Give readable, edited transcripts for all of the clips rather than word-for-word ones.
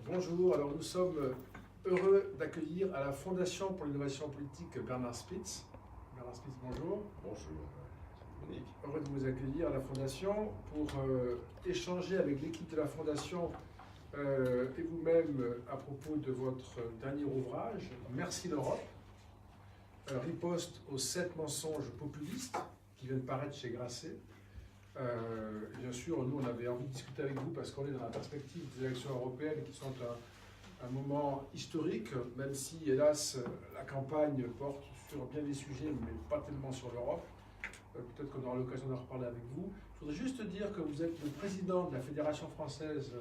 Bonjour, alors nous sommes heureux d'accueillir à la Fondation pour l'innovation politique Bernard Spitz. Bernard Spitz, bonjour. Bonjour, Dominique. Heureux de vous accueillir à la Fondation pour échanger avec l'équipe de la Fondation et vous-même à propos de votre dernier ouvrage, Merci l'Europe, riposte aux 7 mensonges populistes qui viennent paraître chez Grasset. Bien sûr, nous, on avait envie de discuter avec vous parce qu'on est dans la perspective des élections européennes qui sont un moment historique, même si, hélas, la campagne porte sur bien des sujets, mais pas tellement sur l'Europe. Peut-être qu'on aura l'occasion d'en reparler avec vous. Je voudrais juste dire que vous êtes le président de la Fédération française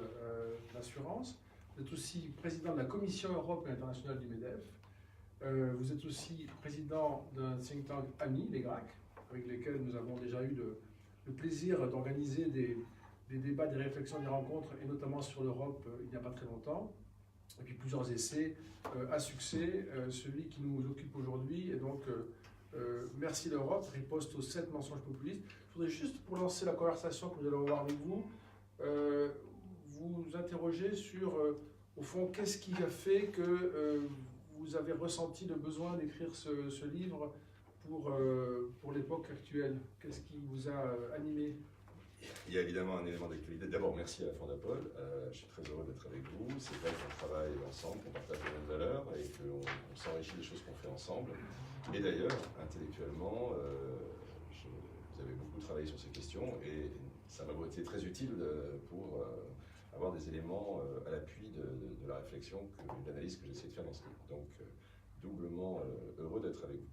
d'assurance. Vous êtes aussi président de la Commission Europe et internationale du MEDEF. Vous êtes aussi président d'un think tank ami, les GRAC, avec lesquels nous avons déjà eu le plaisir d'organiser des débats, des réflexions, des rencontres, et notamment sur l'Europe il n'y a pas très longtemps. Et puis plusieurs essais à succès, celui qui nous occupe aujourd'hui. Et donc, Merci l'Europe, riposte aux 7 mensonges populistes. Je voudrais juste, pour lancer la conversation que nous allons avoir avec vous, vous interroger sur, au fond, qu'est-ce qui a fait que vous avez ressenti le besoin d'écrire ce livre pour l'époque actuelle? Qu'est-ce qui vous a animé? Il y a évidemment un élément d'actualité. D'abord, merci à la Fondapol. Je suis très heureux d'être avec vous. C'est vrai qu'on travaille ensemble, qu'on partage les mêmes valeurs et qu'on s'enrichit des choses qu'on fait ensemble. Et d'ailleurs, intellectuellement, vous avez beaucoup travaillé sur ces questions et ça m'a été très utile pour avoir des éléments à l'appui de la réflexion, de l'analyse que j'essaie de faire dans ce livre. Donc, doublement heureux d'être avec vous.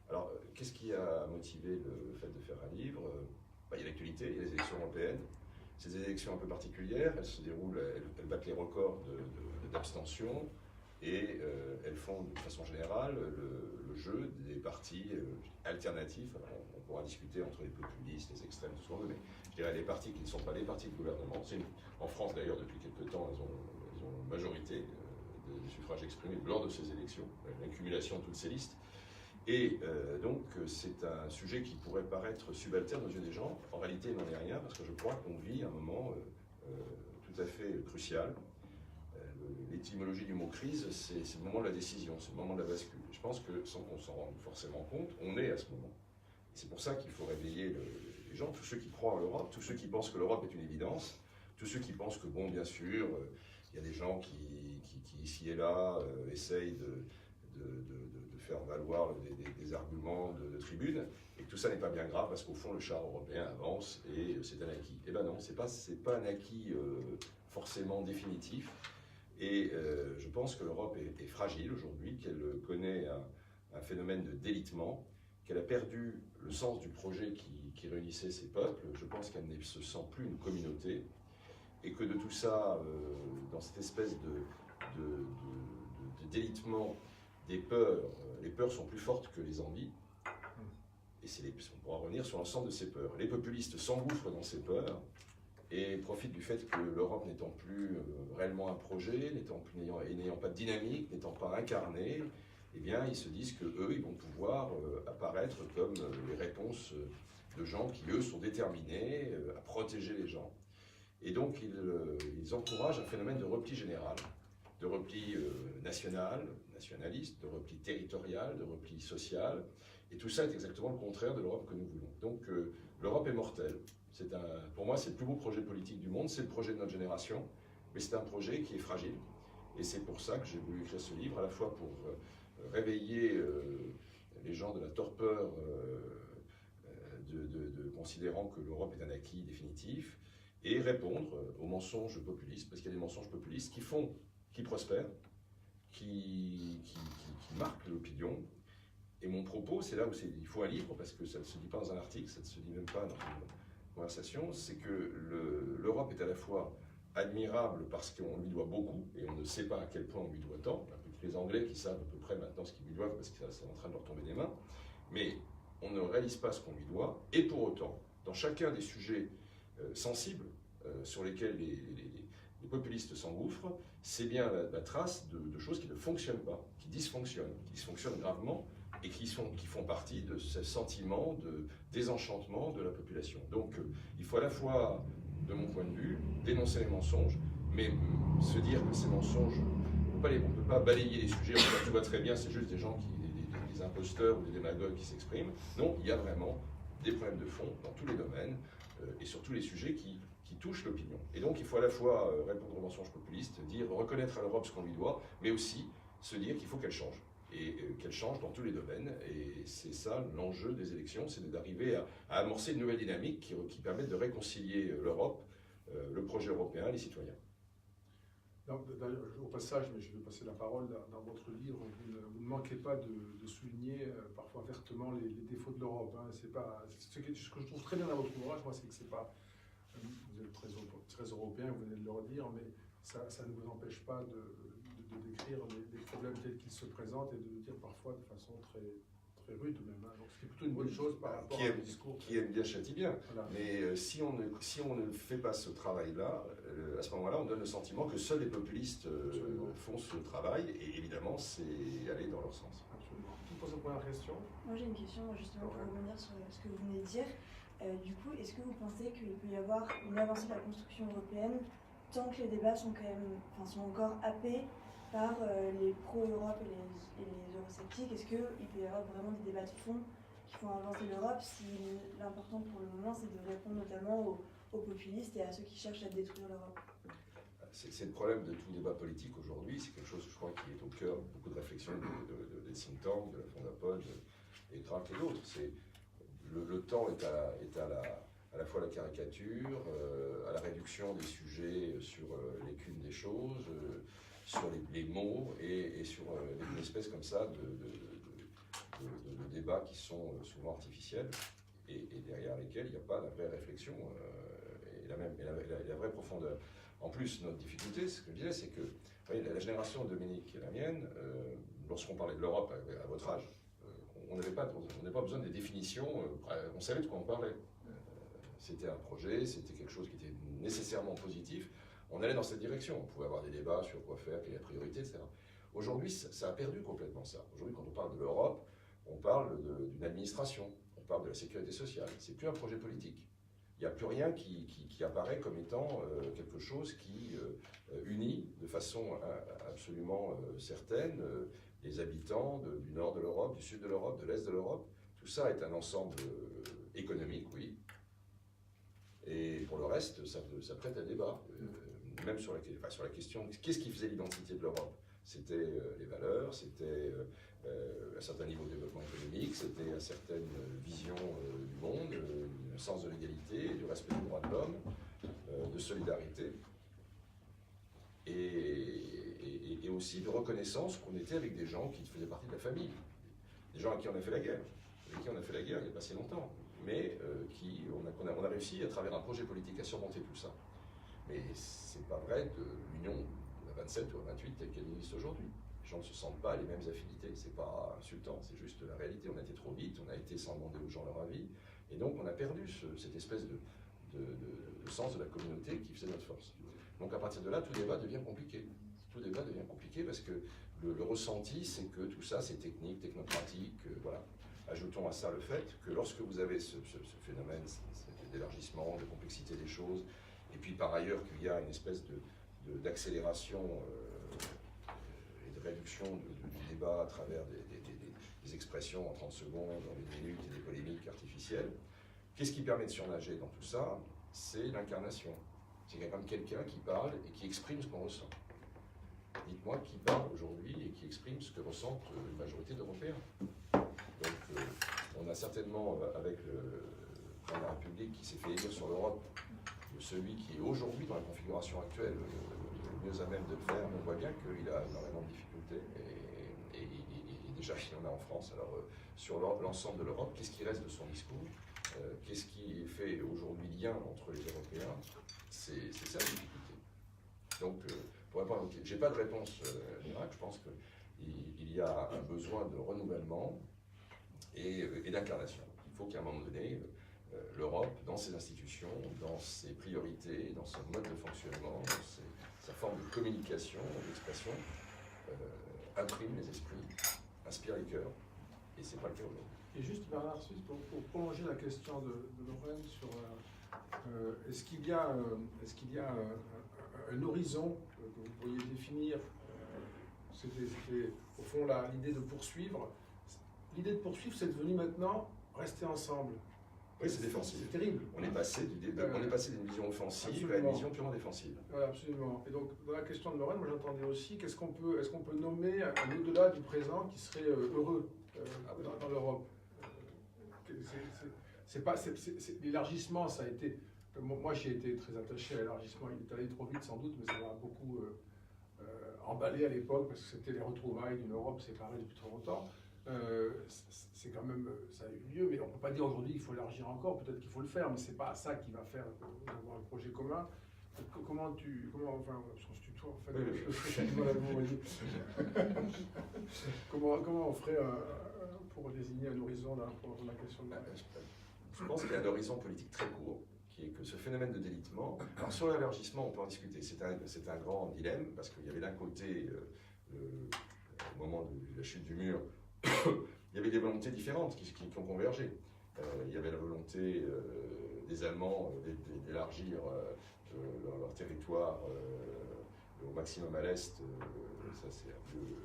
Alors, qu'est-ce qui a motivé le fait de faire un livre? Il y a l'actualité, il y a les élections européennes. C'est des élections un peu particulières, elles se déroulent, elles battent les records d'abstention et elles font de façon générale le jeu des partis alternatifs. Alors, on pourra discuter entre les populistes, les extrêmes, tout ce qu'on veut, mais je dirais les partis qui ne sont pas les partis de gouvernement. En France d'ailleurs, depuis quelques temps, elles ont une majorité des suffrages exprimés lors de ces élections, l'accumulation de toutes ces listes. Et donc, c'est un sujet qui pourrait paraître subalterne aux yeux des gens. En réalité, il n'en est rien, parce que je crois qu'on vit un moment tout à fait crucial. L'étymologie du mot crise, c'est le moment de la décision, c'est le moment de la bascule. Je pense que, sans qu'on s'en rende forcément compte, on est à ce moment. C'est pour ça qu'il faut réveiller les gens, tous ceux qui croient en l'Europe, tous ceux qui pensent que l'Europe est une évidence, tous ceux qui pensent que, bon, bien sûr, il y a des gens qui ici et là, essayent de faire valoir des arguments de tribune, et que tout ça n'est pas bien grave parce qu'au fond le char européen avance et c'est un acquis. Eh bien non, c'est pas un acquis forcément définitif, et je pense que l'Europe est fragile aujourd'hui, qu'elle connaît un phénomène de délitement, qu'elle a perdu le sens du projet qui réunissait ses peuples. Je pense qu'elle ne se sent plus une communauté, et que de tout ça, dans cette espèce de délitement des peurs, les peurs sont plus fortes que les envies, et on pourra revenir sur l'ensemble de ces peurs. Les populistes s'engouffrent dans ces peurs et profitent du fait que l'Europe n'étant plus réellement un projet, n'ayant pas de dynamique, n'étant pas incarnée, eh bien ils se disent qu'eux, ils vont pouvoir apparaître comme les réponses de gens qui, eux, sont déterminés à protéger les gens. Et donc ils encouragent un phénomène de repli général, de repli nationaliste, de repli territorial, de repli social. Et tout ça est exactement le contraire de l'Europe que nous voulons. Donc l'Europe est mortelle. Pour moi, c'est le plus beau projet politique du monde, c'est le projet de notre génération, mais c'est un projet qui est fragile. Et c'est pour ça que j'ai voulu écrire ce livre, à la fois pour réveiller les gens de la torpeur de considérant que l'Europe est un acquis définitif, et répondre aux mensonges populistes, parce qu'il y a des mensonges populistes qui prospèrent, qui marquent l'opinion. Et mon propos, c'est là où il faut un livre, parce que ça ne se dit pas dans un article, ça ne se dit même pas dans une conversation, c'est que l'Europe est à la fois admirable parce qu'on lui doit beaucoup, et on ne sait pas à quel point on lui doit tant. Il y a que les Anglais qui savent à peu près maintenant ce qu'ils lui doivent, parce que c'est en train de leur tomber des mains, mais on ne réalise pas ce qu'on lui doit, et pour autant, dans chacun des sujets sensibles sur lesquels les populistes s'engouffrent, c'est bien la trace de choses qui ne fonctionnent pas, qui dysfonctionnent gravement, et qui font partie de ce sentiment de désenchantement de la population. Donc il faut à la fois, de mon point de vue, dénoncer les mensonges, Mais se dire que ces mensonges, on ne peut pas balayer les sujets, tout va très bien, c'est juste des gens, des imposteurs ou des démagogues qui s'expriment. Non, il y a vraiment des problèmes de fond dans tous les domaines et sur tous les sujets qui touchent l'opinion. Et donc il faut à la fois répondre aux mensonges populistes, dire, reconnaître à l'Europe ce qu'on lui doit, mais aussi se dire qu'il faut qu'elle change. Et qu'elle change dans tous les domaines. Et c'est ça l'enjeu des élections, c'est d'arriver à amorcer une nouvelle dynamique qui permette de réconcilier l'Europe, le projet européen, les citoyens. Au passage, mais je vais passer la parole, dans votre livre, vous ne manquez pas de souligner parfois vertement les défauts de l'Europe. Hein. Ce que je trouve très bien dans votre ouvrage, moi, c'est que c'est pas... Vous êtes très européen, vous venez de le redire, mais ça ne vous empêche pas de décrire les problèmes tels qu'ils se présentent et de le dire parfois de façon très rude même. Hein. Donc c'est plutôt une bonne chose par rapport à un discours. Qui aime bien châtie bien. Voilà. Mais si on ne fait pas ce travail-là, à ce moment-là, on donne le sentiment que seuls les populistes font ce travail, et évidemment, c'est aller dans leur sens. Absolument. Qui pose la première question? Moi j'ai une question justement pour rebondir sur ce que vous venez de dire. Du coup, est-ce que vous pensez qu'il peut y avoir une avancée de la construction européenne tant que les débats sont encore happés par les pro-Europe et les eurosceptiques? Est-ce qu'il peut y avoir vraiment des débats de fond qui font avancer l'Europe si l'important pour le moment c'est de répondre notamment aux populistes et à ceux qui cherchent à détruire l'Europe? C'est le problème de tout débat politique aujourd'hui, c'est quelque chose, je crois, qui est au cœur de beaucoup de réflexions des think tanks, de la Fondapol, et Trac et d'autres. Le temps est à la fois la caricature, à la réduction des sujets sur l'écume des choses, sur les mots et sur une espèce comme ça de débats qui sont souvent artificiels et derrière lesquels il n'y a pas la vraie réflexion et la vraie profondeur. En plus, notre difficulté, ce que je disais, c'est que la génération de Dominique et la mienne, lorsqu'on parlait de l'Europe à votre âge, on n'avait pas besoin des définitions, on savait de quoi on parlait. C'était un projet, c'était quelque chose qui était nécessairement positif. On allait dans cette direction, on pouvait avoir des débats sur quoi faire, quelle est la priorité, etc. Aujourd'hui, ça a perdu complètement ça. Aujourd'hui, quand on parle de l'Europe, on parle d'une administration, on parle de la sécurité sociale. C'est plus un projet politique. Il n'y a plus rien qui apparaît comme étant quelque chose qui unit de façon absolument certaine les habitants du nord de l'Europe, du sud de l'Europe, de l'est de l'Europe. Tout ça est un ensemble économique, oui. Et pour le reste, ça prête à débat. Même sur la question, qu'est-ce qui faisait l'identité de l'Europe? C'était les valeurs, c'était un certain niveau de développement économique, c'était une certaine vision du monde, un sens de l'égalité, du respect des droits de l'homme, de solidarité, et aussi de reconnaissance qu'on était avec des gens qui faisaient partie de la famille, des gens à qui on a fait la guerre, il n'y a pas si longtemps, mais on a réussi à travers un projet politique à surmonter tout ça. Mais c'est pas vrai de l'union de la 27 ou la 28 telle qu'elle existe aujourd'hui. Les gens ne se sentent pas les mêmes affinités, c'est pas insultant, c'est juste la réalité. On a été trop vite, on a été sans demander aux gens leur avis, et donc on a perdu cette espèce de sens de la communauté qui faisait notre force. Donc à partir de là, tout débat devient compliqué. Tout débat devient compliqué parce que le ressenti, c'est que tout ça, c'est technique, technocratique, voilà. Ajoutons à ça le fait que lorsque vous avez ce phénomène d'élargissement, de complexité des choses, et puis par ailleurs qu'il y a une espèce d'accélération et de réduction du débat à travers des expressions en 30 secondes, dans des minutes et des polémiques artificielles, qu'est-ce qui permet de surnager dans tout ça? C'est l'incarnation. C'est quelqu'un qui parle et qui exprime ce qu'on ressent. Dites-moi qui parle aujourd'hui et qui exprime ce que ressentent une majorité d'Européens. Donc on a certainement, avec le président de la République qui s'est fait élire sur l'Europe, celui qui est aujourd'hui dans la configuration actuelle le mieux à même de le faire, on voit bien qu'il a énormément de difficultés et déjà il y en a en France. Alors sur l'ensemble de l'Europe, qu'est-ce qui reste de son discours? Qu'est-ce qui fait aujourd'hui lien entre les Européens? C'est ça la difficulté. Donc pour répondre, j'ai pas de réponse miracle, je pense qu'il y a un besoin de renouvellement et d'incarnation. Il faut qu'à un moment donné, l'Europe, dans ses institutions, dans ses priorités, dans son mode de fonctionnement, dans sa forme de communication, d'expression, imprime les esprits, inspire les cœurs, et c'est pas le cas aujourd'hui. Et juste Bernard Suisse, pour prolonger la question de Lorraine sur est-ce qu'il y a un horizon horizon que vous pourriez définir. C'était au fond l'idée de poursuivre. L'idée de poursuivre, c'est devenu maintenant rester ensemble. Oui, c'est défensif. C'est terrible. On est passé d'une vision offensive absolument. à une vision purement défensive. Oui, absolument. Et donc, dans la question de Lorraine, moi j'entendais aussi est-ce qu'on peut nommer un au-delà du présent qui serait heureux dans l'Europe. L'élargissement, ça a été. Moi, j'ai été très attaché à l'élargissement. Il est allé trop vite, sans doute, mais ça m'a beaucoup emballé à l'époque parce que c'était les retrouvailles d'une Europe séparée depuis trop longtemps. C'est quand même, ça a eu lieu, mais on ne peut pas dire aujourd'hui qu'il faut élargir encore, peut-être qu'il faut le faire, mais ce n'est pas ça qui va faire avoir un projet commun. Enfin, on se tutoie en fait, comment on ferait pour désigner un horizon là, pour la question de la... Je pense qu'il y a un horizon politique très court, qui est que ce phénomène de délitement, alors sur l'élargissement on peut en discuter, c'est un grand dilemme, parce qu'il y avait d'un côté, au moment de la chute du mur, il y avait des volontés différentes qui ont convergé. Il y avait la volonté des Allemands d'élargir leur territoire au maximum à l'Est, ça c'est un vieux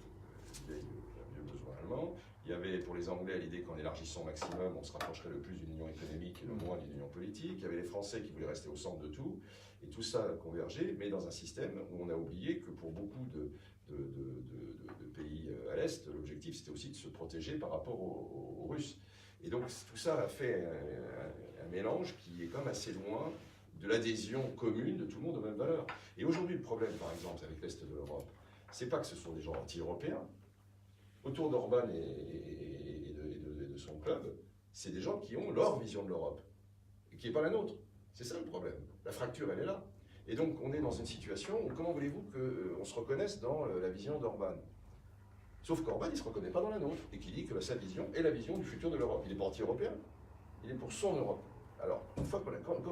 besoin allemand. Il y avait pour les Anglais l'idée qu'en élargissant au maximum, on se rapprocherait le plus d'une union économique et le moins d'une union politique. Il y avait les Français qui voulaient rester au centre de tout. Et tout ça a convergé, mais dans un système où on a oublié que pour beaucoup de pays à l'Est, l'objectif c'était aussi de se protéger par rapport aux Russes. Et donc tout ça a fait un mélange qui est quand même assez loin de l'adhésion commune de tout le monde aux mêmes valeurs. Et aujourd'hui, le problème, par exemple, avec l'Est de l'Europe, c'est pas que ce sont des gens anti-européens. Autour d'Orban et de son club, c'est des gens qui ont leur vision de l'Europe, et qui n'est pas la nôtre. C'est ça le problème. La fracture, elle est là. Et donc, on est dans une situation où, comment voulez-vous qu'on se reconnaisse dans la vision d'Orban? Sauf qu'Orban, il ne se reconnaît pas dans la nôtre, et qui dit que sa vision est la vision du futur de l'Europe. Il n'est pas anti-européen, il est pour son Europe. Alors, une fois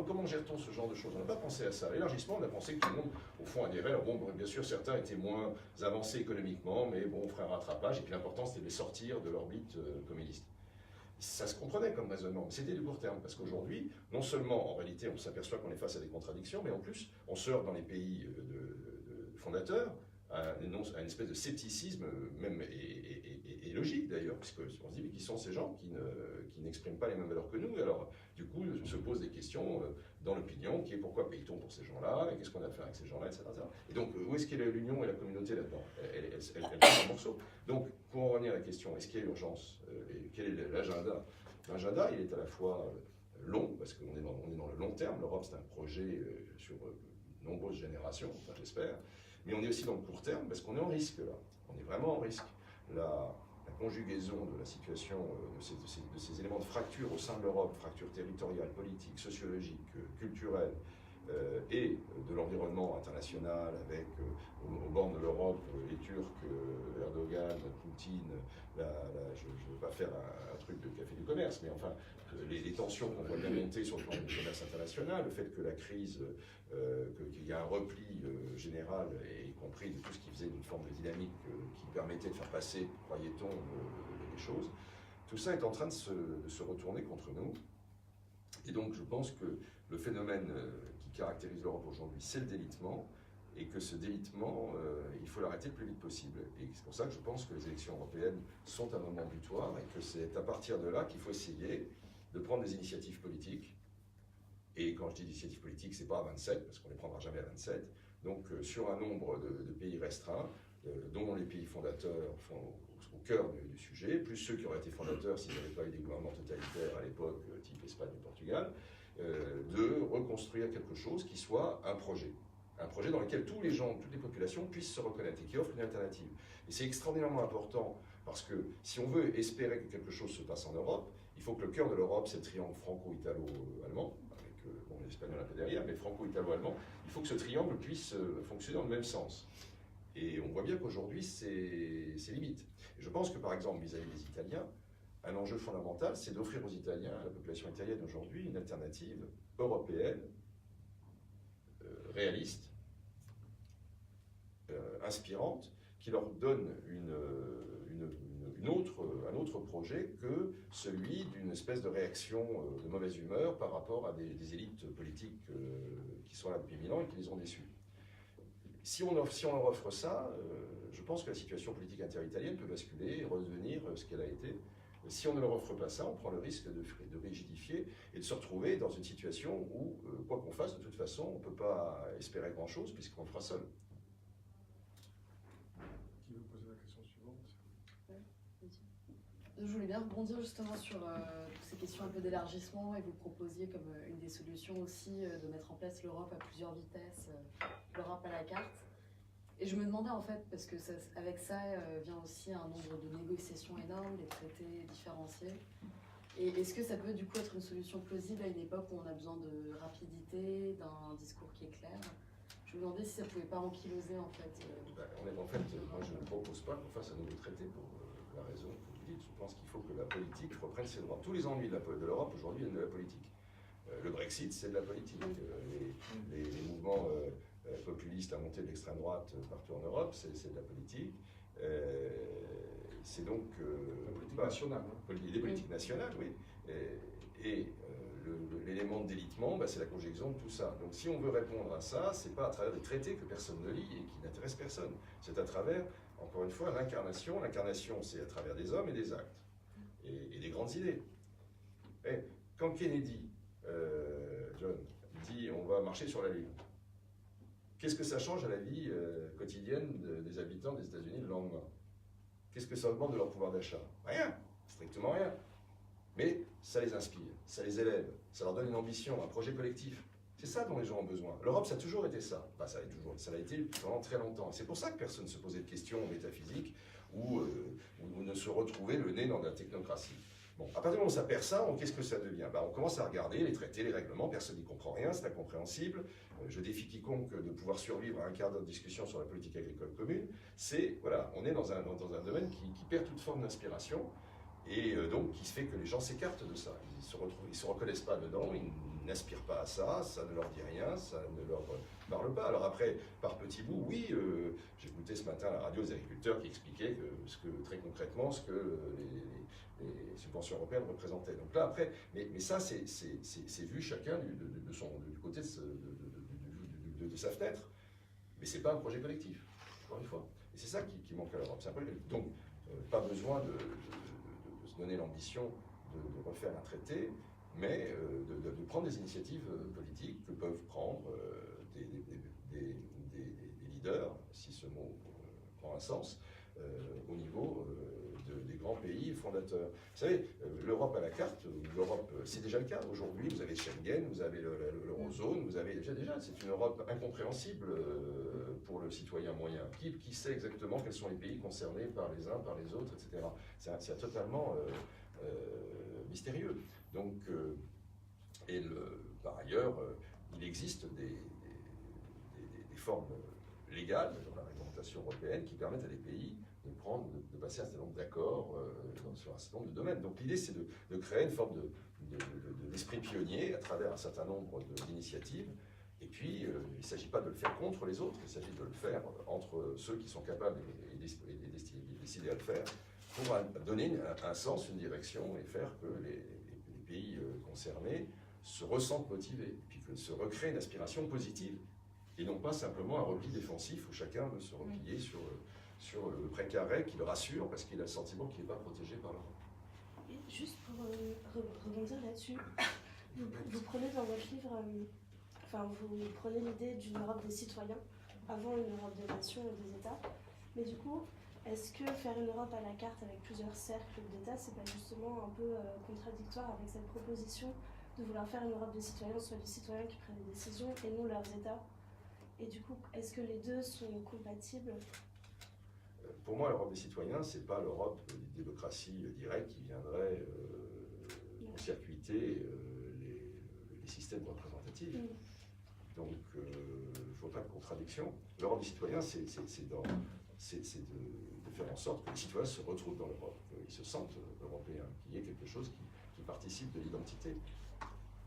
comment gère-t-on ce genre de choses? On n'a pas pensé à ça. L'élargissement, on a pensé que tout le monde, au fond, adhérait. Alors, bon, bien sûr, certains étaient moins avancés économiquement, mais bon, on ferait un rattrapage, et puis l'important, c'était de les sortir de l'orbite communiste. Ça se comprenait comme raisonnement, mais c'était du court terme, parce qu'aujourd'hui, non seulement, en réalité, on s'aperçoit qu'on est face à des contradictions, mais en plus, on se heurte dans les pays fondateurs à une espèce de scepticisme, même et logique d'ailleurs, puisqu'on se dit, mais qui sont ces gens qui n'expriment pas les mêmes valeurs que nous? Alors, du coup, se posent des questions dans l'opinion, qui est pourquoi paye-t-on pour ces gens-là, et qu'est-ce qu'on a à faire avec ces gens-là, etc. Et donc, où est-ce qu'est l'union et la communauté là-dedans? Elle prend un morceau. Donc, pour en revenir à la question, est-ce qu'il y a urgence et quel est l'agenda? L'agenda, il est à la fois long, parce qu'on est dans le long terme. L'Europe, c'est un projet sur de nombreuses générations, enfin, j'espère. Mais on est aussi dans le court terme, parce qu'on est en risque, là. On est vraiment en risque. La conjugaison de la situation, de ces éléments de fracture au sein de l'Europe, fracture territoriale, politique, sociologique, culturelle, et de l'environnement international avec, aux bornes de l'Europe, les Turcs, Erdogan, Poutine, je ne veux pas faire un truc de café du commerce, mais enfin, les tensions qu'on voit bien monter sur le plan du commerce international, le fait que la crise, qu'il y a un repli général, y compris de tout ce qui faisait une forme de dynamique qui permettait de faire passer, croyait-on, les choses, tout ça est en train de se retourner contre nous. Et donc je pense que le phénomène qui caractérise l'Europe aujourd'hui, c'est le délitement, et que ce délitement, il faut l'arrêter le plus vite possible. Et c'est pour ça que je pense que les élections européennes sont un moment butoir, et que c'est à partir de là qu'il faut essayer de prendre des initiatives politiques. Et quand je dis initiatives politiques, c'est pas à 27, parce qu'on ne les prendra jamais à 27. Donc sur un nombre de pays restreints, dont les pays fondateurs sont au cœur du sujet, plus ceux qui auraient été fondateurs s'ils n'avaient pas eu des gouvernements totalitaires à l'époque, type Espagne ou Portugal, de reconstruire quelque chose qui soit un projet. Un projet dans lequel tous les gens, toutes les populations puissent se reconnaître et qui offre une alternative. Et c'est extraordinairement important parce que si on veut espérer que quelque chose se passe en Europe, il faut que le cœur de l'Europe, c'est le triangle franco-italo-allemand, avec bon, les Espagnols un peu derrière, mais franco-italo-allemand, il faut que ce triangle puisse fonctionner dans le même sens. Et on voit bien qu'aujourd'hui, c'est limite. Et je pense que par exemple, vis-à-vis des Italiens, un enjeu fondamental, c'est d'offrir aux Italiens, à la population italienne aujourd'hui, une alternative européenne, réaliste, inspirante, qui leur donne un autre projet que celui d'une espèce de réaction de mauvaise humeur par rapport à des élites politiques qui sont là depuis 1000 ans et qui les ont déçus. si on leur offre ça, je pense que la situation politique interitalienne peut basculer et redevenir ce qu'elle a été. Si on ne leur offre pas ça, on prend le risque de rigidifier et de se retrouver dans une situation où, quoi qu'on fasse, de toute façon, on ne peut pas espérer grand-chose puisqu'on le fera seul. Qui veut poser la question suivante? Je voulais bien rebondir justement sur ces questions un peu d'élargissement, et vous proposiez comme une des solutions aussi de mettre en place l'Europe à plusieurs vitesses, l'Europe à la carte. Et je me demandais en fait, parce que avec ça vient aussi un nombre de négociations énormes, des traités différenciés. Et est-ce que ça peut du coup être une solution plausible à une époque où on a besoin de rapidité, d'un discours qui est clair? Je me demandais si ça ne pouvait pas ankyloser en fait. En fait, moi je ne propose pas qu'on fasse un nouveau traité pour la raison que vous dites. Je pense qu'il faut que la politique reprenne ses droits. Tous les ennuis de l'Europe aujourd'hui viennent de la politique. Le Brexit, c'est de la politique. Les mouvements populistes à monter de l'extrême droite partout en Europe, c'est de la politique. C'est donc... politique nationale. Des politiques nationales, oui. L'élément de délitement, c'est la conjonction de tout ça. Donc si on veut répondre à ça, c'est pas à travers des traités que personne ne lit et qui n'intéressent personne. C'est à travers, encore une fois, l'incarnation. L'incarnation, c'est à travers des hommes et des actes. Et des grandes idées. Et quand Kennedy, John, dit on va marcher sur la Lune, qu'est-ce que ça change à la vie quotidienne des habitants des États-Unis le lendemain? Qu'est-ce que ça augmente de leur pouvoir d'achat? Rien, strictement rien. Mais ça les inspire, ça les élève, ça leur donne une ambition, un projet collectif. C'est ça dont les gens ont besoin. L'Europe, ça a toujours été ça. Ça l'a été pendant très longtemps. C'est pour ça que personne ne se posait de questions métaphysiques ou ne se retrouvait le nez dans la technocratie. Bon, à partir du moment où ça perd ça, qu'est-ce que ça devient? On commence à regarder les traités, les règlements, personne n'y comprend rien, c'est incompréhensible. Je défie quiconque de pouvoir survivre à un quart d'heure de discussion sur la politique agricole commune. Voilà, on est dans un domaine qui perd toute forme d'inspiration et donc qui se fait que les gens s'écartent de ça. Ils se reconnaissent pas dedans, ils n'aspirent pas à ça, ça ne leur dit rien, ça ne leur parle pas. Alors après, par petits bouts, oui, j'ai écouté ce matin à la radio des agriculteurs qui expliquaient très concrètement ce que les subventions européennes représentaient. Donc là, après, mais ça, c'est vu chacun du côté de sa fenêtre. Mais c'est pas un projet collectif, encore une fois. Et c'est ça qui manque à l'Europe. C'est un projet collectif. Donc, pas besoin de se donner l'ambition de refaire un traité, mais de prendre des initiatives politiques que peuvent prendre des leaders, si ce mot prend un sens, au niveau des grands pays fondateurs. Vous savez, l'Europe à la carte, l'Europe, c'est déjà le cas. Aujourd'hui, vous avez Schengen, vous avez l'eurozone, vous avez déjà, c'est une Europe incompréhensible pour le citoyen moyen. Qui sait exactement quels sont les pays concernés par les uns, par les autres, etc. C'est totalement mystérieux. Donc, par ailleurs, il existe des formes légales dans la réglementation européenne qui permettent à des pays de passer un certain nombre d'accords sur un certain nombre de domaines. Donc l'idée, c'est de créer une forme d'esprit pionnier à travers un certain nombre d'initiatives. Et puis, il ne s'agit pas de le faire contre les autres, il s'agit de le faire entre ceux qui sont capables et décider à le faire pour donner un sens, une direction et faire que les pays concernés se ressentent motivés, et puis que se recrée une aspiration positive, et non pas simplement un repli défensif où chacun veut se replier sur le précaré qui le rassure parce qu'il a le sentiment qu'il n'est pas protégé par l'Europe. Juste pour rebondir là-dessus, vous prenez dans votre livre, vous prenez l'idée d'une Europe des citoyens avant une Europe des nations et des États, mais du coup, est-ce que faire une Europe à la carte avec plusieurs cercles d'États, c'est pas justement un peu contradictoire avec cette proposition de vouloir faire une Europe des citoyens, soit des citoyens qui prennent des décisions et non leurs États? Et du coup, est-ce que les deux sont compatibles? Pour moi, l'Europe des citoyens, c'est pas l'Europe des démocraties directes qui viendrait circuiter les systèmes représentatifs. Donc, il ne faut pas de contradiction. L'Europe des citoyens, c'est de faire en sorte que les citoyens se retrouvent dans l'Europe, qu'ils se sentent européens, qu'il y ait quelque chose qui participe de l'identité.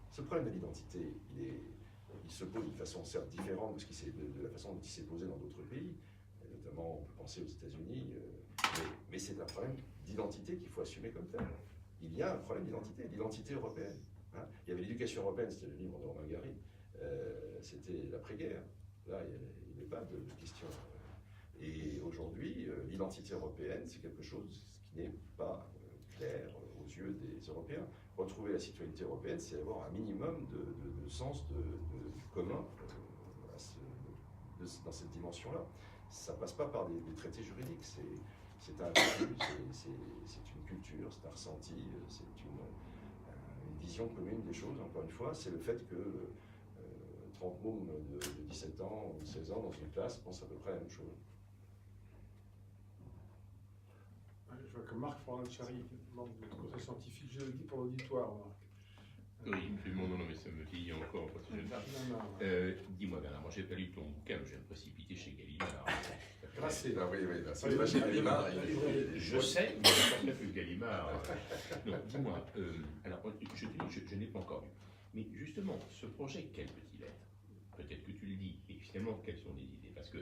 Ce problème de l'identité, il se pose d'une façon certes différente de la façon dont il s'est posé dans d'autres pays. Notamment, on peut penser aux États-Unis, mais c'est un problème d'identité qu'il faut assumer comme tel. Il y a un problème d'identité européenne. Hein. Il y avait l'éducation européenne, c'était le livre de Romain Gary, c'était l'après-guerre. Là, il avait pas de question. Et aujourd'hui, l'identité européenne, c'est quelque chose qui n'est pas clair aux yeux des Européens. Retrouver la citoyenneté européenne, c'est avoir un minimum de sens du commun dans cette dimension-là. Ça passe pas par des traités juridiques, c'est un vécu, c'est une culture, c'est un ressenti, c'est une vision commune des choses. Encore une fois, c'est le fait que 30 mômes de 17 ans ou 16 ans dans une classe pensent à peu près la même chose. Je vois que Marc Forlanchari, membre du conseil scientifique, je le dis pour l'auditoire, Marc. Oui, absolument, non, mais ça me vieillit encore quand je dis-moi, Bernard, moi j'ai pas lu ton bouquin, mais je viens de précipiter chez Gallimard. Grâce. Ah oui, c'est pas chez Gallimard. Je sais, mais je ne sais plus Gallimard. Non, dis-moi, alors, je n'ai pas encore lu. Mais justement, ce projet, quel peut-il être? Peut-être que tu le dis. Et finalement, quelles sont les idées? Parce que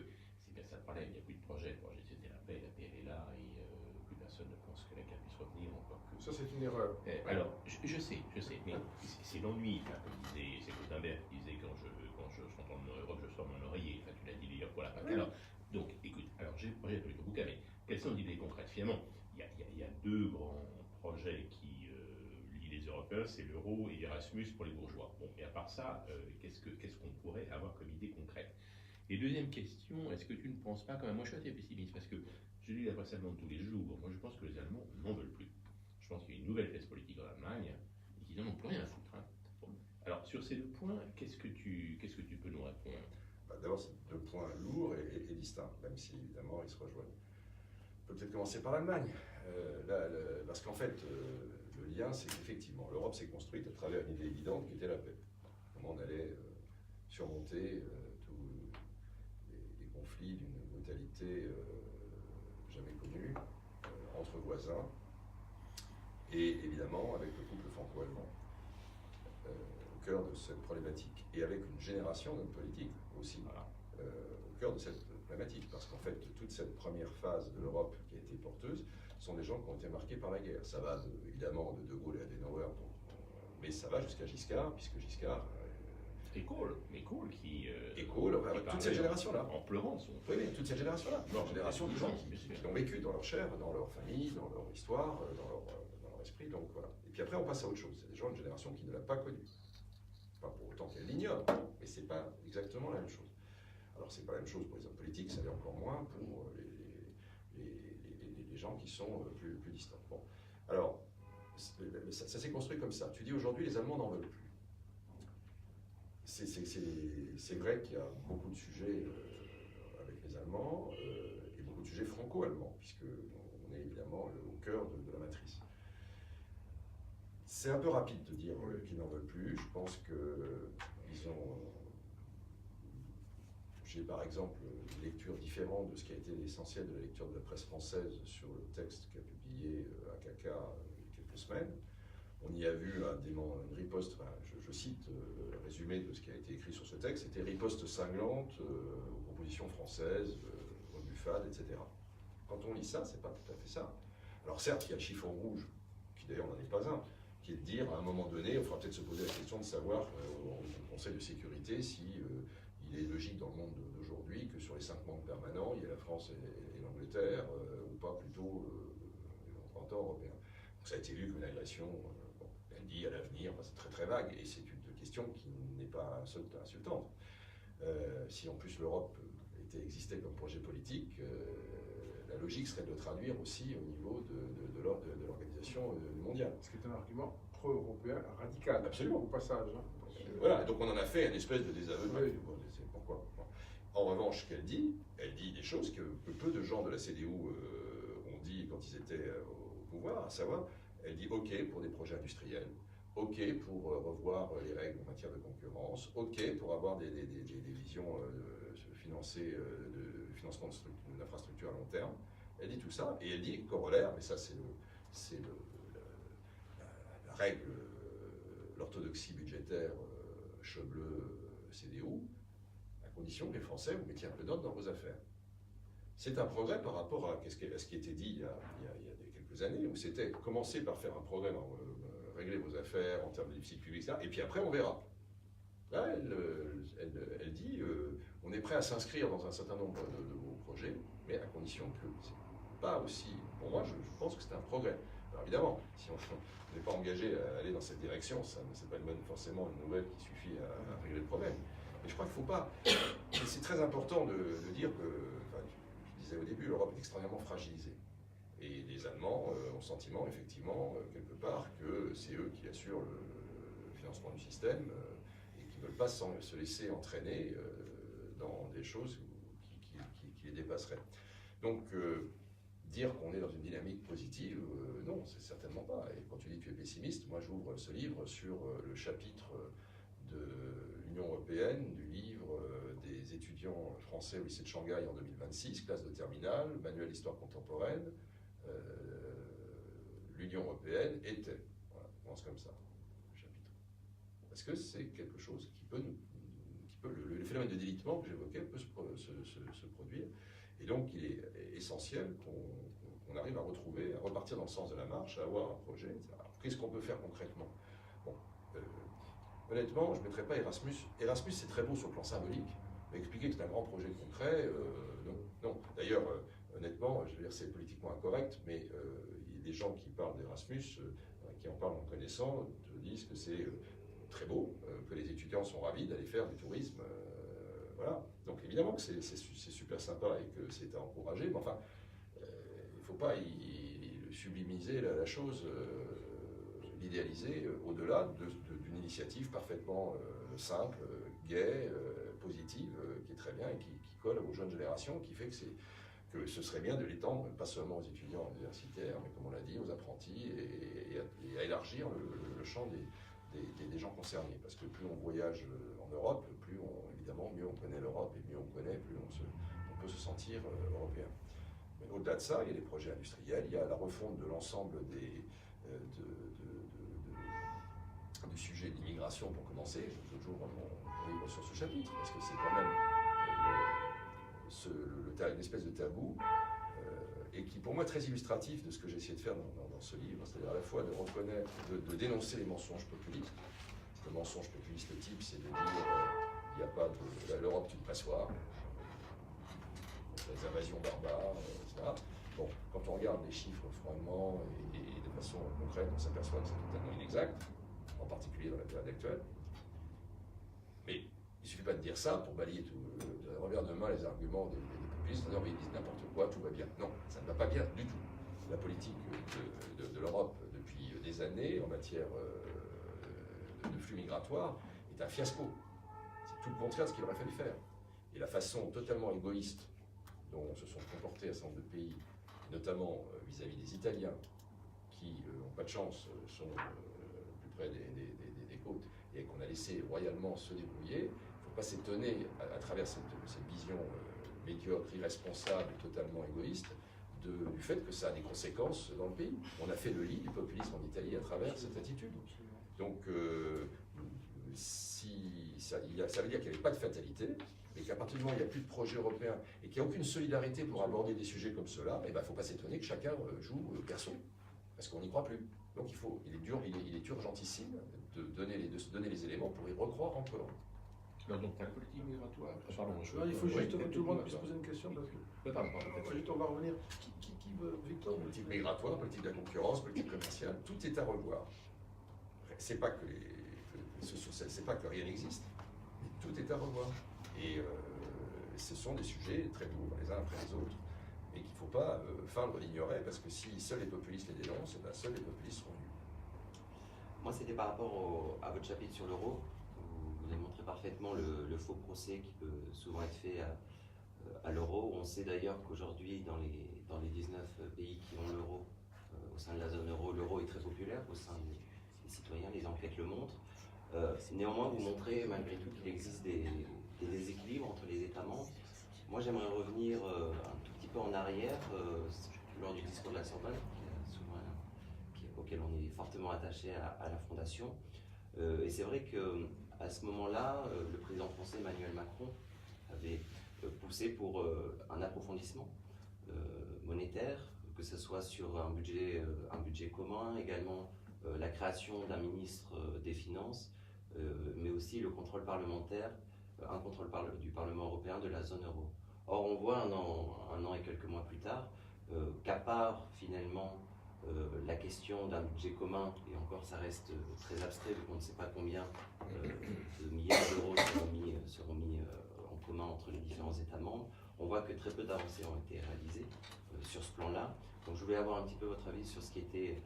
c'est bien ça le problème, il n'y a plus de projet. Le projet, c'était la paix elle est là, et plus personne ne pense que la guerre puisse revenir encore que... Ça, c'est une erreur. Alors, je sais, mais c'est l'ennui. Enfin, comme disait, c'est Gutenberg qui disait quand je chante en Europe, je sors mon oreiller. Enfin, tu l'as dit d'ailleurs pour la PAC. Alors, donc, écoute, alors j'ai pas lu le bouquin, mais quelles sont les idées concrètes? Finalement, il y a deux grands projets qui lient les Européens, c'est l'euro et Erasmus pour les bourgeois. Bon, et à part ça, qu'est-ce qu'on pourrait avoir comme idée concrète? Et deuxième question, est-ce que tu ne penses pas quand même, moi je suis assez pessimiste parce que je lis la presse allemande tous les jours, moi je pense que les Allemands n'en veulent plus. Je pense qu'il y a une nouvelle classe politique en Allemagne et qu'ils n'en ont plus rien à foutre. Hein. Bon. Alors sur ces deux points, qu'est-ce que tu peux nous répondre? D'abord, c'est deux points lourds et distincts, même si évidemment ils se rejoignent. On peut peut-être commencer par l'Allemagne, parce qu'en fait, le lien, c'est qu'effectivement, l'Europe s'est construite à travers une idée évidente qui était la paix. Comment on allait surmonter tous les conflits d'une brutalité jamais connue entre voisins, et évidemment avec le couple franco-allemand au cœur de cette problématique, et avec une génération d'hommes politiques aussi au cœur de cette problématique, parce qu'en fait toute cette première phase de l'Europe qui a été porteuse sont des gens qui ont été marqués par la guerre. Ça va évidemment de Gaulle et Adenauer, mais ça va jusqu'à Giscard, puisque Giscard et Kohl qui toute cette génération-là. En pleurant. Oui, toute cette génération-là. Une génération de gens qui ont vécu dans leur chair, dans leur famille, dans leur histoire, dans leur esprit. Donc voilà. Et puis après, on passe à autre chose. C'est des gens, une génération qui ne l'a pas connu. Pas pour autant qu'elle l'ignore, mais c'est pas exactement la même chose. Alors c'est pas la même chose pour les hommes politiques, ça l'est encore moins pour les gens qui sont plus distants. Bon. Alors, ça s'est construit comme ça. Tu dis aujourd'hui, les Allemands n'en veulent plus. C'est vrai qu'il y a beaucoup de sujets avec les Allemands et beaucoup de sujets franco-allemands, puisqu'on est évidemment au cœur de la matrice. C'est un peu rapide de dire qu'ils n'en veulent plus. Je pense qu'ils ont... J'ai par exemple une lecture différente de ce qui a été l'essentiel de la lecture de la presse française sur le texte qu'a publié AKK il y a quelques semaines. On y a vu une riposte, enfin, je cite le résumé de ce qui a été écrit sur ce texte, c'était riposte cinglante aux propositions françaises, rebuffades, etc. Quand on lit ça, c'est pas tout à fait ça. Alors certes, il y a le chiffon rouge, qui d'ailleurs n'en est pas un, qui est de dire à un moment donné, il faudra peut-être se poser la question de savoir au Conseil de sécurité si il est logique dans le monde d'aujourd'hui que sur les 5 membres permanents, il y a la France et l'Angleterre, ou pas plutôt les représentants européens. Donc ça a été vu comme une agression. Elle dit à l'avenir, c'est très très vague, et c'est une question qui n'est pas insultante. Si en plus l'Europe existait comme projet politique, la logique serait de le traduire aussi au niveau de l'organisation mondiale. Ce qui est un argument pro-européen radical. Absolument. Au passage. Hein. Voilà, donc on en a fait une espèce de désaveu. Oui. C'est pourquoi. En revanche, ce qu'elle dit des choses que peu de gens de la CDU ont dit quand ils étaient au pouvoir, à savoir, elle dit OK pour des projets industriels, OK pour revoir les règles en matière de concurrence, OK pour avoir des visions financées de financement d'infrastructures à long terme. Elle dit tout ça, et elle dit corollaire, mais ça c'est la règle, l'orthodoxie budgétaire Schäuble, CDU, à condition que les Français vous mettiez un peu d'ordre dans vos affaires. C'est un progrès par rapport à ce qui était dit il y a quelques années, où c'était commencer par faire un programme, régler vos affaires en termes de déficit public, etc. Et puis après on verra. Là, elle dit on est prêt à s'inscrire dans un certain nombre de vos projets, mais à condition que c'est pas aussi. Pour moi, je pense que c'est un progrès. Alors évidemment, si on n'est pas engagé à aller dans cette direction, ça c'est pas forcément une nouvelle qui suffit à régler le problème. Mais je crois qu'il ne faut pas. C'est très important de dire que, enfin, je disais au début, l'Europe est extrêmement fragilisée. Et les Allemands ont le sentiment, effectivement, quelque part, que c'est eux qui assurent le financement du système et qui ne veulent pas se laisser entraîner dans des choses qui les dépasseraient. Donc, dire qu'on est dans une dynamique positive, non, c'est certainement pas. Et quand tu dis que tu es pessimiste, moi j'ouvre ce livre sur le chapitre de l'Union européenne, du livre des étudiants français au lycée de Shanghai en 2026, classe de terminale, manuel d'histoire contemporaine. L'Union européenne était, voilà, on commence comme ça, le chapitre. Parce que c'est quelque chose qui peut le phénomène de délitement que j'évoquais peut se produire. Et donc il est essentiel qu'on arrive à retrouver, à repartir dans le sens de la marche, à avoir un projet. Qu'est-ce qu'on peut faire concrètement? Bon, honnêtement, je ne mettrais pas Erasmus. Erasmus, c'est très beau sur le plan symbolique, mais expliquer que c'est un grand projet concret, non. D'ailleurs, honnêtement, je veux dire, c'est politiquement incorrect, mais il y a des gens qui parlent d'Erasmus, qui en parlent en connaissant, te disent que c'est très beau, que les étudiants sont ravis d'aller faire du tourisme. Voilà. Donc évidemment que c'est super sympa et que c'est à encourager, mais enfin, il ne faut pas sublimiser la chose, l'idéaliser au-delà d'une initiative parfaitement simple, gaie, positive, qui est très bien et qui colle aux jeunes générations, qui fait que ce serait bien de l'étendre, pas seulement aux étudiants universitaires, mais comme on l'a dit, aux apprentis, et à élargir le champ des gens concernés. Parce que plus on voyage en Europe, évidemment, mieux on connaît l'Europe, et mieux on connaît, plus on peut se sentir européen. Mais au-delà de ça, il y a des projets industriels, il y a la refonte de l'ensemble du sujet de l'immigration pour commencer. J'ouvre mon livre sur ce chapitre, parce que c'est quand même une espèce de tabou, et qui pour moi est très illustratif de ce que j'ai essayé de faire dans ce livre, c'est-à-dire à la fois de reconnaître, de dénoncer les mensonges populistes. Le mensonge populiste type, c'est de dire il n'y a pas l'Europe est une passoire, les invasions barbares, etc. Bon, quand on regarde les chiffres froidement et de façon concrète, on s'aperçoit que c'est totalement inexact, en particulier dans la période actuelle. Mais il ne suffit pas de dire ça pour balayer de revers de main les arguments des populistes, c'est-à-dire ils disent n'importe quoi, tout va bien. Non, ça ne va pas bien du tout. La politique de l'Europe depuis des années en matière de flux migratoires est un fiasco. C'est tout le contraire de ce qu'il aurait fallu faire. Et la façon totalement égoïste dont se sont comportés un certain nombre de pays, notamment vis-à-vis des Italiens, qui n'ont pas de chance, sont plus près des côtes, et qu'on a laissé royalement se débrouiller, il ne faut pas s'étonner, à travers cette vision médiocre, irresponsable, totalement égoïste, du fait que ça a des conséquences dans le pays. On a fait le lit du populisme en Italie à travers cette attitude. Donc, ça veut dire qu'il n'y avait pas de fatalité, mais qu'à partir du moment où il n'y a plus de projet européen et qu'il n'y a aucune solidarité pour aborder des sujets comme cela, il ne faut pas s'étonner que chacun joue perso, parce qu'on n'y croit plus. Donc il est urgentissime de donner les éléments pour y recroire encore. Alors donc la politique migratoire, pardon, il faut juste que tout le monde puisse poser une question. Parce que juste, on va revenir. Qui veut, Victor? Politique migratoire, politique de la concurrence, politique commerciale, tout est à revoir. C'est pas que rien n'existe, mais tout est à revoir. Et ce sont des sujets très lourds les uns après les autres, et qu'il ne faut pas feindre d'ignorer, parce que si seuls les populistes les dénoncent, seuls les populistes seront nus. Moi, c'était par rapport à votre chapitre sur l'euro. Vous avez montré parfaitement le faux procès qui peut souvent être fait à l'euro. On sait d'ailleurs qu'aujourd'hui, dans les 19 pays qui ont l'euro, au sein de la zone euro, l'euro est très populaire au sein des citoyens, les enquêtes le montrent. Néanmoins, vous montrez malgré tout qu'il existe des déséquilibres entre les États membres. Moi, j'aimerais revenir un tout petit peu en arrière, lors du discours de la Sorbonne, auquel on est fortement attaché à la Fondation. Et c'est vrai qu'à ce moment-là, le président français Emmanuel Macron avait poussé pour un approfondissement monétaire, que ce soit sur un budget commun, également la création d'un ministre des Finances, mais aussi le contrôle parlementaire, un contrôle du Parlement européen de la zone euro. Or, on voit un an et quelques mois plus tard qu'à part finalement la question d'un budget commun, et encore ça reste très abstrait vu qu'on ne sait pas combien de milliards d'euros seront mis en commun entre les différents États membres, on voit que très peu d'avancées ont été réalisées sur ce plan-là. Donc je voulais avoir un petit peu votre avis sur ce qui était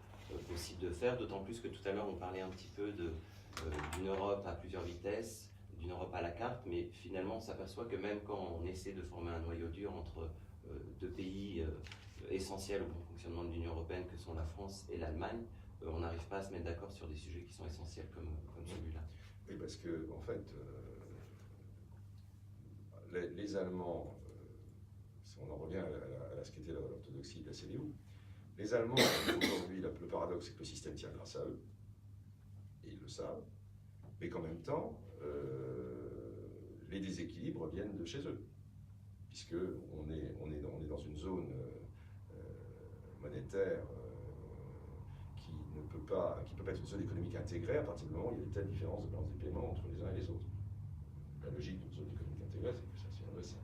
possible de faire, d'autant plus que tout à l'heure on parlait un petit peu d'une Europe à plusieurs vitesses, d'une Europe à la carte, mais finalement on s'aperçoit que même quand on essaie de former un noyau dur entre deux pays essentiels au bon fonctionnement de l'Union européenne que sont la France et l'Allemagne, on n'arrive pas à se mettre d'accord sur des sujets qui sont essentiels comme celui-là. Oui, parce que en fait, les Allemands, on en revient à ce qu'était l'orthodoxie de la CDU, les Allemands, aujourd'hui, le paradoxe, c'est que le système tient grâce à eux, et ils le savent, mais qu'en même temps, les déséquilibres viennent de chez eux, puisqu'on est dans une zone monétaire qui ne peut pas être une zone économique intégrée à partir du moment où il y a des telles différences de balance des paiements entre les uns et les autres. La logique d'une zone économique intégrée, c'est que ça c'est inversé.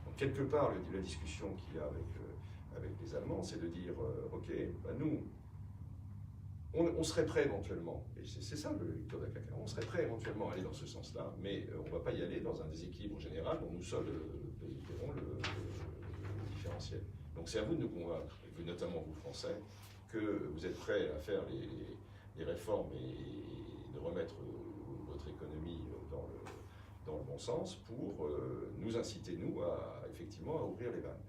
Donc quelque part, la discussion qu'il y a avec les Allemands, c'est de dire, ok, bah nous, on serait prêt éventuellement, et c'est ça le lecteur de la CAC, on serait prêt éventuellement à aller dans ce sens-là, mais on ne va pas y aller dans un déséquilibre général dont nous seuls paierons le différentiel. Donc c'est à vous de nous convaincre, et notamment vous Français, que vous êtes prêts à faire les réformes et de remettre votre économie dans le bon sens pour nous inciter, nous, effectivement, à ouvrir les vannes.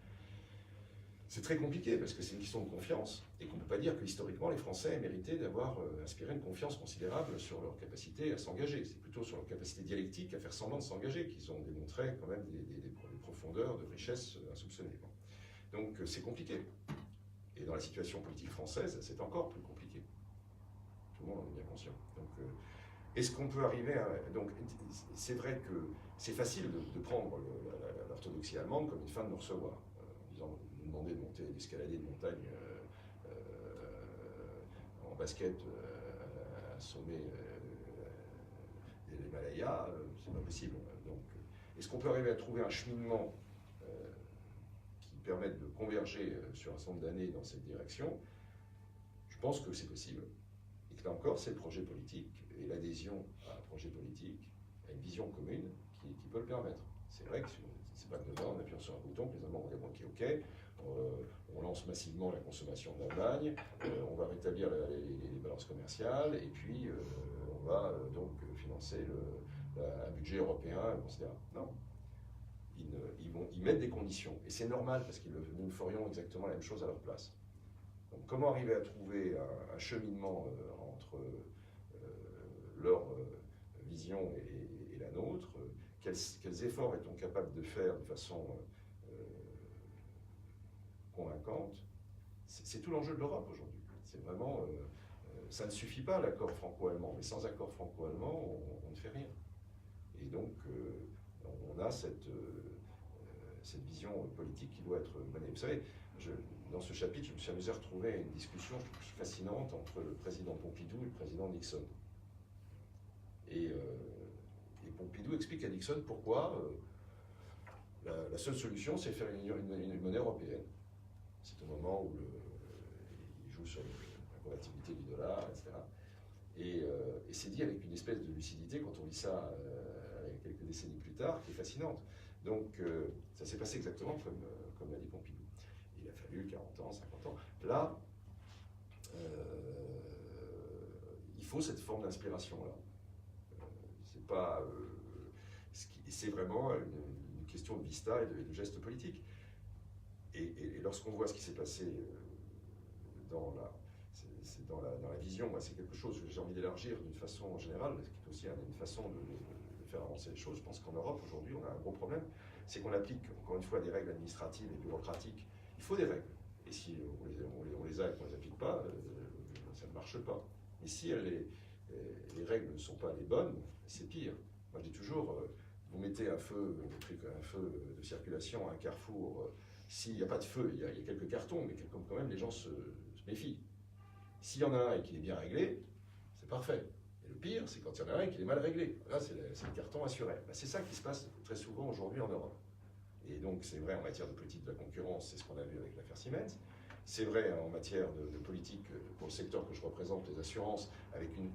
C'est très compliqué parce que c'est une question de confiance et qu'on ne peut pas dire que historiquement les Français méritaient d'avoir inspiré une confiance considérable sur leur capacité à s'engager. C'est plutôt sur leur capacité dialectique à faire semblant de s'engager qu'ils ont démontré quand même des profondeurs de richesse insoupçonnées. Donc c'est compliqué. Et dans la situation politique française, c'est encore plus compliqué. Tout le monde en est bien conscient. Donc est-ce qu'on peut arriver à... Donc c'est vrai que c'est facile de prendre l'orthodoxie allemande comme une fin de nous recevoir. En disant, nous demander de monter, d'escalader une montagne en basket à sommet de l'Himalaya, c'est pas possible. Donc, est-ce qu'on peut arriver à trouver un cheminement qui permette de converger sur un certain nombre d'années dans cette direction? Je pense que c'est possible. Et que là encore, c'est le projet politique et l'adhésion à un projet politique, à une vision commune qui peut le permettre. C'est vrai que c'est pas que demain, en appuyant sur un bouton, que les Allemands vont dire ok, on lance massivement la consommation de l'Allemagne, on va rétablir les balances commerciales, et puis on va donc financer un budget européen, etc. Non. Ils mettent des conditions, et c'est normal, parce que nous ferions exactement la même chose à leur place. Donc comment arriver à trouver un cheminement entre leur vision et la nôtre, quels efforts est-on capable de faire de façon convaincante? C'est tout l'enjeu de l'Europe aujourd'hui. C'est vraiment, ça ne suffit pas l'accord franco-allemand, mais sans accord franco-allemand, on ne fait rien. Et donc, on a cette vision politique qui doit être menée. Vous savez, dans ce chapitre, je me suis amusé à retrouver une discussion fascinante entre le président Pompidou et le président Nixon. Et Pompidou explique à Nixon pourquoi la seule solution, c'est faire une monnaie européenne. C'est au moment où il joue sur la convertibilité du dollar, etc. Et c'est dit avec une espèce de lucidité, quand on lit ça quelques décennies plus tard, qui est fascinante. Donc ça s'est passé exactement comme l'a dit Pompidou. Il a fallu 40 ans, 50 ans. Là, il faut cette forme d'inspiration-là. C'est pas... c'est vraiment une question de vista et de geste politique. Et lorsqu'on voit ce qui s'est passé dans la vision, moi, c'est quelque chose que j'ai envie d'élargir d'une façon générale, qui est aussi une façon de faire avancer les choses. Je pense qu'en Europe, aujourd'hui, on a un gros problème, c'est qu'on applique, encore une fois, des règles administratives et bureaucratiques. Il faut des règles. Et si on les a et qu'on ne les applique pas, ça ne marche pas. Et si les règles ne sont pas les bonnes, c'est pire. Moi, je dis toujours, vous mettez un feu de circulation à un carrefour, s'il n'y a pas de feu, il y a quelques cartons, mais quand même, les gens se méfient. S'il y en a un et qu'il est bien réglé, c'est parfait. Et le pire, c'est quand il y en a un qui est mal réglé. Là, c'est le carton assuré. Ben, c'est ça qui se passe très souvent aujourd'hui en Europe. Et donc, c'est vrai en matière de politique de la concurrence, c'est ce qu'on a vu avec l'affaire Siemens. C'est vrai en matière de politique pour le secteur que je représente, les assurances, avec une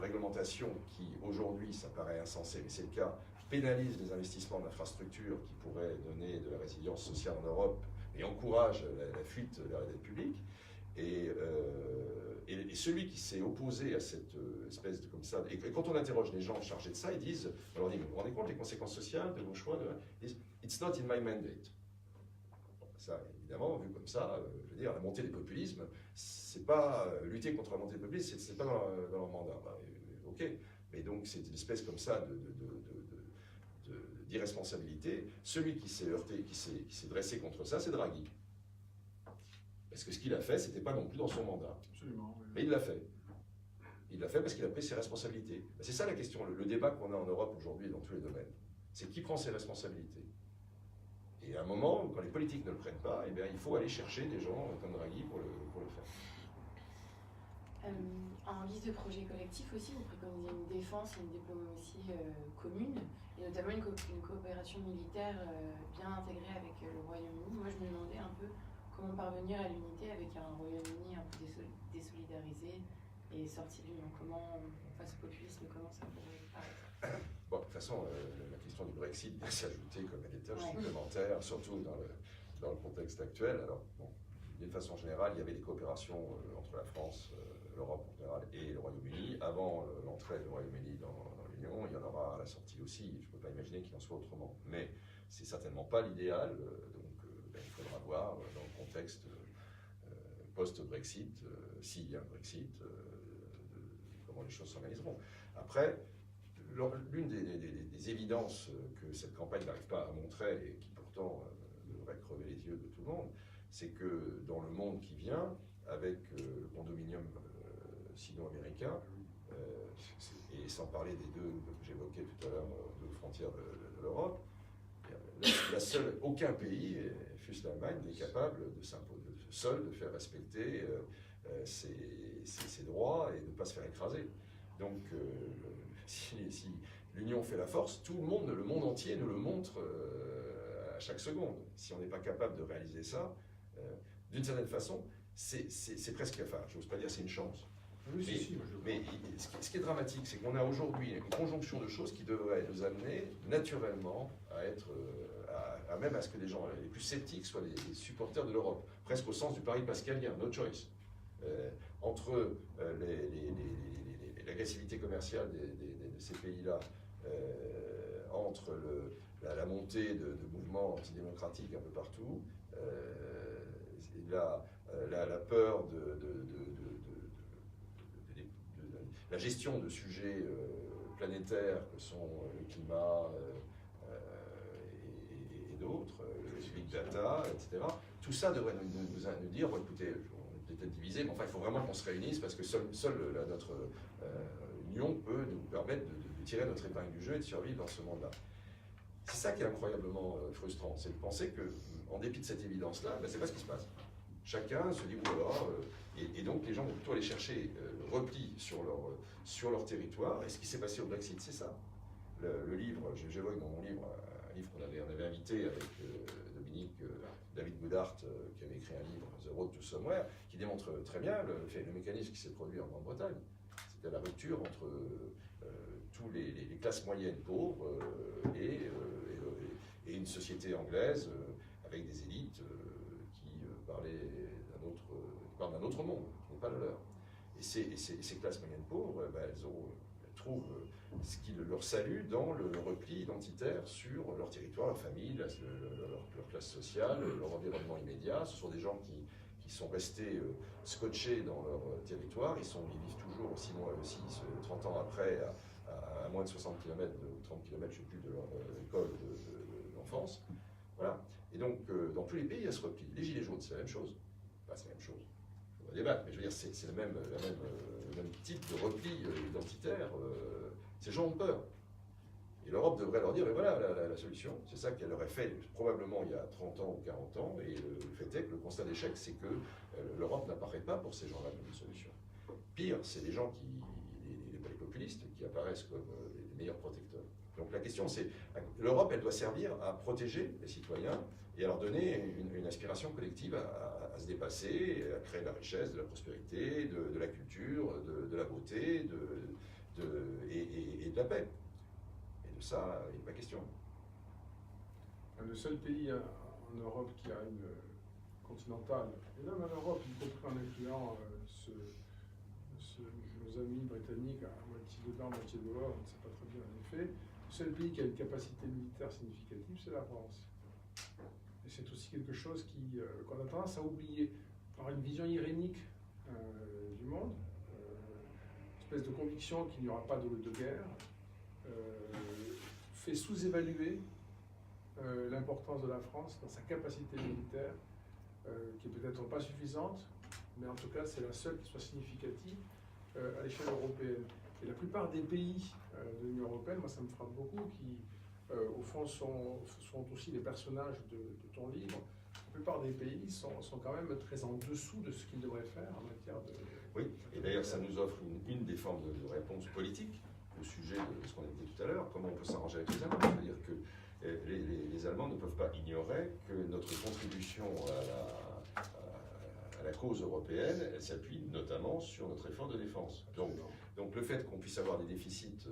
réglementation qui, aujourd'hui, ça paraît insensé, mais c'est le cas, pénalise les investissements en infrastructures qui pourraient donner de la résilience sociale en Europe et encourage la fuite vers la dette publique. Et celui qui s'est opposé à cette espèce de comme ça, et quand on interroge les gens chargés de ça, ils disent, on leur dit, vous vous rendez compte des conséquences sociales de vos choix ils disent, it's not in my mandate. Ça, évidemment, vu comme ça, je veux dire, la montée des populismes, c'est pas lutter contre la montée des populismes, c'est pas dans leur mandat. Bah, ok, mais donc c'est une espèce comme ça d'irresponsabilité. Celui qui s'est heurté, qui s'est dressé contre ça, c'est Draghi. Parce que ce qu'il a fait, c'était pas non plus dans son mandat. Absolument. Oui. Mais il l'a fait. Il l'a fait parce qu'il a pris ses responsabilités. C'est ça la question, le débat qu'on a en Europe aujourd'hui dans tous les domaines. C'est qui prend ses responsabilités. Et à un moment, quand les politiques ne le prennent pas, eh bien, il faut aller chercher des gens comme Draghi pour le faire. En guise de projet collectif aussi, vous préconisez une défense et une diplomatie commune, et notamment une coopération militaire bien intégrée avec le Royaume-Uni. Moi, je me demandais un peu comment parvenir à l'unité avec un Royaume-Uni un peu désolidarisé et sorti de l'Union. Comment, face au populisme, comment ça pourrait paraître? Bon, de toute façon, la question du Brexit va s'ajouter comme elle était supplémentaire, surtout dans le contexte actuel. Alors, bon, d'une façon générale, il y avait des coopérations entre la France, l'Europe en général et le Royaume-Uni. Avant l'entrée du Royaume-Uni dans l'Union, il y en aura à la sortie aussi. Je ne peux pas imaginer qu'il en soit autrement. Mais c'est certainement pas l'idéal. Donc, il faudra voir dans le contexte post-Brexit, s'il y a un Brexit, comment les choses s'organiseront. Après, l'une des évidences que cette campagne n'arrive pas à montrer et qui pourtant devrait crever les yeux de tout le monde, c'est que dans le monde qui vient, avec le condominium sino-américain, et sans parler des deux que j'évoquais tout à l'heure, deux frontières de l'Europe, aucun pays, fût-ce l'Allemagne, n'est capable de s'imposer seul, de faire respecter ses droits et de ne pas se faire écraser. Donc, si l'Union fait la force, tout le monde entier nous le montre à chaque seconde. Si on n'est pas capable de réaliser ça, d'une certaine façon, c'est presque, enfin, je n'ose pas dire c'est une chance. Oui, mais ce qui est dramatique, c'est qu'on a aujourd'hui une conjonction de choses qui devraient nous amener naturellement à être, même à ce que les gens les plus sceptiques soient les supporters de l'Europe, presque au sens du pari pascalien, no choice. Entre l'agressivité commerciale de ces pays-là, entre la montée de mouvements antidémocratiques un peu partout, la peur de la gestion de sujets planétaires que sont le climat et d'autres, le big data, etc. Tout ça devrait nous dire, bon, écoutez, on est peut-être divisé, mais enfin, il faut vraiment qu'on se réunisse parce que seule notre union peut nous permettre de tirer notre épingle du jeu et de survivre dans ce monde-là. C'est ça qui est incroyablement frustrant, c'est de penser qu'en dépit de cette évidence-là, ben, c'est pas ce qui se passe. Chacun se dit, oulala, et donc les gens vont plutôt aller chercher le repli sur leur territoire. Et ce qui s'est passé au Brexit, c'est ça. Le livre, j'évoque dans mon livre, un livre qu'on avait invité avec Dominique, David Goodhart, qui avait écrit un livre, The Road to Somewhere, qui démontre très bien le mécanisme qui s'est produit en Grande-Bretagne. C'était la rupture entre tous les classes moyennes pauvres et une société anglaise avec des élites qui parlent d'un autre monde, qui n'est pas le leur. Et ces classes moyennes pauvres, ben, elles trouvent ce qui leur salue dans le repli identitaire sur leur territoire, leur famille, leur classe sociale, leur environnement immédiat. Ce sont des gens qui sont restés scotchés dans leur territoire. Ils vivent toujours 30 ans après, à moins de 60 km, ou 30 km, je ne sais plus, de leur école d'enfance. Voilà. Et donc, dans tous les pays, il y a ce repli. Les Gilets jaunes, c'est la même chose. Enfin, c'est la même chose. On va débattre, mais je veux dire, c'est le même type de repli identitaire. Ces gens ont peur. Et l'Europe devrait leur dire, mais voilà la solution. C'est ça qu'elle aurait fait probablement il y a 30 ans ou 40 ans. Et le fait est que le constat d'échec, c'est que l'Europe n'apparaît pas pour ces gens-là comme une solution. Pire, c'est les gens nationalistes qui apparaissent comme les meilleurs protecteurs. Donc la question c'est, l'Europe elle doit servir à protéger les citoyens et à leur donner une aspiration collective à se dépasser, à créer de la richesse, de la prospérité, de la culture, de la beauté et de la paix. Et de ça, il n'est pas question. Le seul pays en Europe qui a une continentale, et même en Europe, y compris en incluant nos amis britanniques à moitié dedans, moitié dehors, on ne sait pas très bien en effet, le seul pays qui a une capacité militaire significative, c'est la France. Et c'est aussi quelque chose qu'on a tendance à oublier par une vision irénique du monde, une espèce de conviction qu'il n'y aura pas de guerre, fait sous-évaluer l'importance de la France dans sa capacité militaire, qui est peut-être pas suffisante, mais en tout cas c'est la seule qui soit significative à l'échelle européenne. Et la plupart des pays de l'Union européenne, moi ça me frappe beaucoup, qui au fond sont aussi les personnages de ton livre. La plupart des pays sont quand même très en dessous de ce qu'ils devraient faire en matière de... Oui, et d'ailleurs ça nous offre une des formes de réponse politique au sujet de ce qu'on a dit tout à l'heure, comment on peut s'arranger avec les Allemands. C'est-à-dire que les Allemands ne peuvent pas ignorer que notre contribution à la cause européenne, elle s'appuie notamment sur notre effort de défense. Donc le fait qu'on puisse avoir des déficits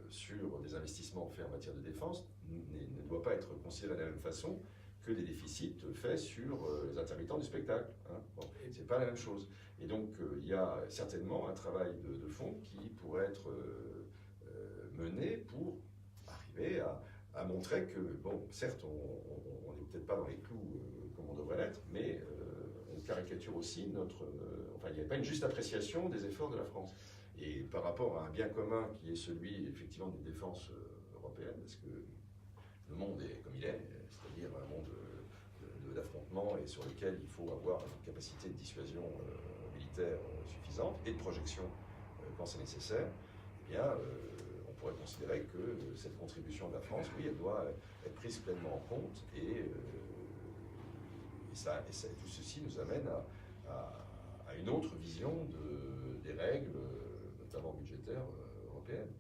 sur des investissements faits en matière de défense ne doit pas être considéré de la même façon que des déficits faits sur les intermittents du spectacle. Hein. Bon, c'est pas la même chose. Et donc il y a certainement un travail de fond qui pourrait être mené pour arriver à montrer que, bon, certes, on n'est peut-être pas dans les clous comme on devrait l'être, mais on caricature aussi enfin, il n'y a pas une juste appréciation des efforts de la France. Et par rapport à un bien commun qui est celui, effectivement, d'une défense européenne, parce que le monde est comme il est, c'est-à-dire un monde d'affrontement et sur lequel il faut avoir une capacité de dissuasion militaire suffisante et de projection quand c'est nécessaire, eh bien, on pourrait considérer que cette contribution de la France, oui, elle doit être prise pleinement en compte et tout ceci nous amène à une autre vision des règles, notamment budgétaires, européennes.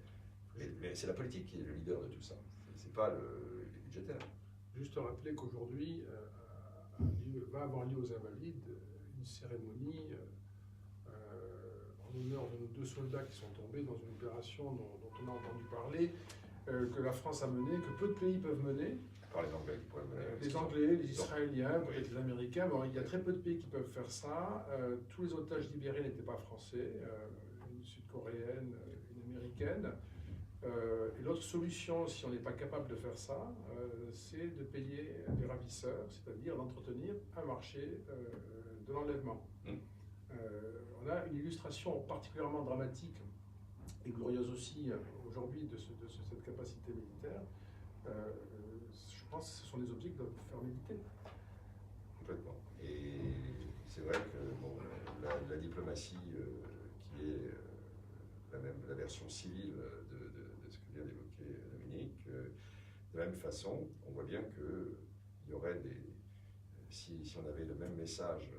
Mais c'est la politique qui est le leader de tout ça, c'est pas les budgétaires. Juste rappeler qu'aujourd'hui va avoir lieu aux Invalides une cérémonie en l'honneur de nos 2 soldats qui sont tombés dans une opération dont on a entendu parler, que la France a menée, que peu de pays peuvent mener. Par les Anglais qui pourraient mener. Les Anglais, les Israéliens, peut-être les Américains. Bon, il y a très peu de pays qui peuvent faire ça. Tous les otages libérés n'étaient pas français, une sud-coréenne, une américaine. Et l'autre solution, si on n'est pas capable de faire ça, c'est de payer des ravisseurs, c'est-à-dire d'entretenir un marché de l'enlèvement. On a une illustration particulièrement dramatique et glorieuse aussi aujourd'hui de cette capacité militaire. Je pense que ce sont des objets qui doivent vous faire méditer. Complètement. Et c'est vrai que bon, la diplomatie qui est la version civile de ce que vient d'évoquer Dominique, de la même façon, on voit bien qu'il y aurait si on avait le même message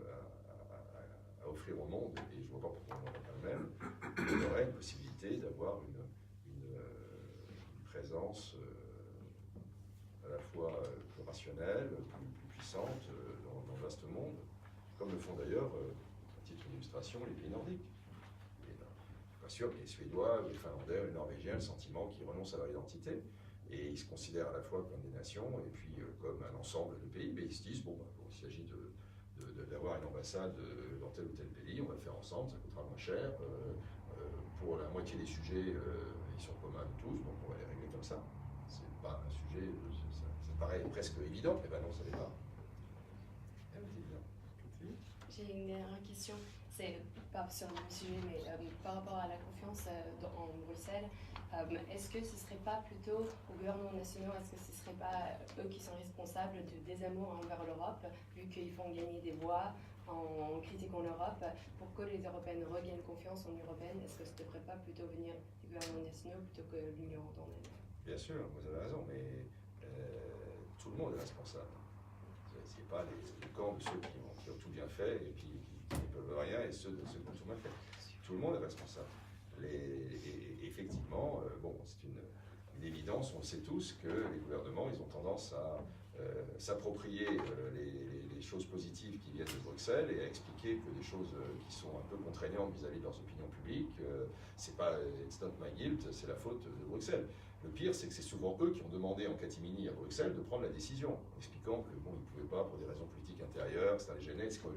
à offrir au monde, et je ne vois pas pourquoi on n'aurait pas le même, il y aurait une possibilité d'avoir une présence à la fois plus rationnelle, plus puissante dans le vaste monde, comme le font d'ailleurs, à titre d'illustration, les pays nordiques. Bien sûr, les Suédois, les Finlandais, les Norvégiens, le sentiment qu'ils renoncent à leur identité, et ils se considèrent à la fois comme des nations et puis comme un ensemble de pays, mais ils se disent, bon, il s'agit d'avoir une ambassade dans tel ou tel pays, on va le faire ensemble, ça coûtera moins cher, pour la moitié des sujets, ils sont communs à tous, donc on va les régler comme ça. C'est pas un sujet, ça paraît presque évident, mais ben non, ça l'est pas. J'ai une dernière question, c'est pas sur le même sujet, mais par rapport à la confiance en Bruxelles, est-ce que ce ne serait pas plutôt aux gouvernements nationaux, est-ce que ce ne serait pas eux qui sont responsables du désamour envers l'Europe, vu qu'ils font gagner des voix en critiquant l'Europe, pour que les Européennes regagnent confiance en l'Union européenne? Est-ce que ça ne devrait pas plutôt venir des gouvernements nationaux plutôt que l'Union en elle-même? Bien sûr, vous avez raison, mais tout le monde est responsable. Ce n'est pas les camps de ceux qui ont tout bien fait et qui ne peuvent rien et ceux qui ont tout mal fait. Tout le monde est responsable. Et effectivement, bon, c'est une évidence, on le sait tous, que les gouvernements, ils ont tendance à s'approprier les choses positives qui viennent de Bruxelles et à expliquer que des choses qui sont un peu contraignantes vis-à-vis de leurs opinions publiques, c'est pas it's not my guilt, c'est la faute de Bruxelles. Le pire, c'est que c'est souvent eux qui ont demandé en catimini à Bruxelles de prendre la décision, expliquant que bon, ils ne pouvaient pas, pour des raisons politiques intérieures, ça les gênait, ce qu'il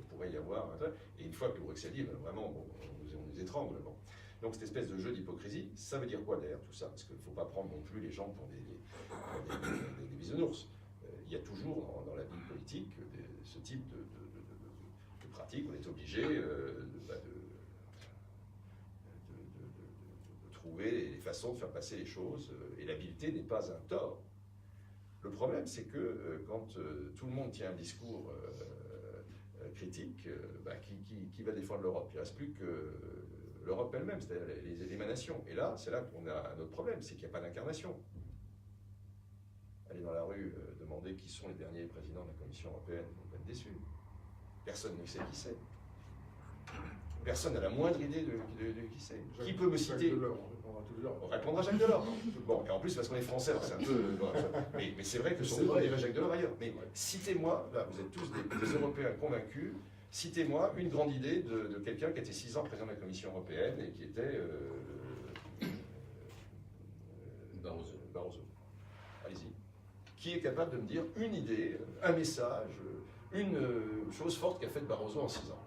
pourrait y avoir. Et une fois que Bruxelles dit, ben, vraiment, bon, on nous étrangle. Bon. Donc cette espèce de jeu d'hypocrisie, ça veut dire quoi derrière tout ça? Parce qu'il ne faut pas prendre non plus les gens pour des bisounours. Il y a toujours dans la vie politique ce type de pratique. On est obligé de trouver les façons de faire passer les choses, et l'habileté n'est pas un tort. Le problème, c'est que quand tout le monde tient un discours critique, qui va défendre l'Europe? Il ne reste plus que l'Europe elle-même, c'est-à-dire les émanations. Et là, c'est là qu'on a un autre problème, c'est qu'il n'y a pas d'incarnation. Aller dans la rue, demander qui sont les derniers présidents de la Commission européenne, on va être déçu. Personne ne sait qui c'est. Personne n'a la moindre idée de qui c'est. Qui peut me citer? On répondra à Jacques Delors. Bon, et en plus, parce qu'on est français, alors c'est un peu. Mais c'est vrai que son nom dirait Jacques Delors ailleurs. Mais citez-moi, là, vous êtes tous des Européens convaincus, citez-moi une grande idée de quelqu'un qui était 6 ans président de la Commission européenne et qui était. Barroso. Allez-y. Qui est capable de me dire une idée, un message, une chose forte qu'a faite Barroso en 6 ans?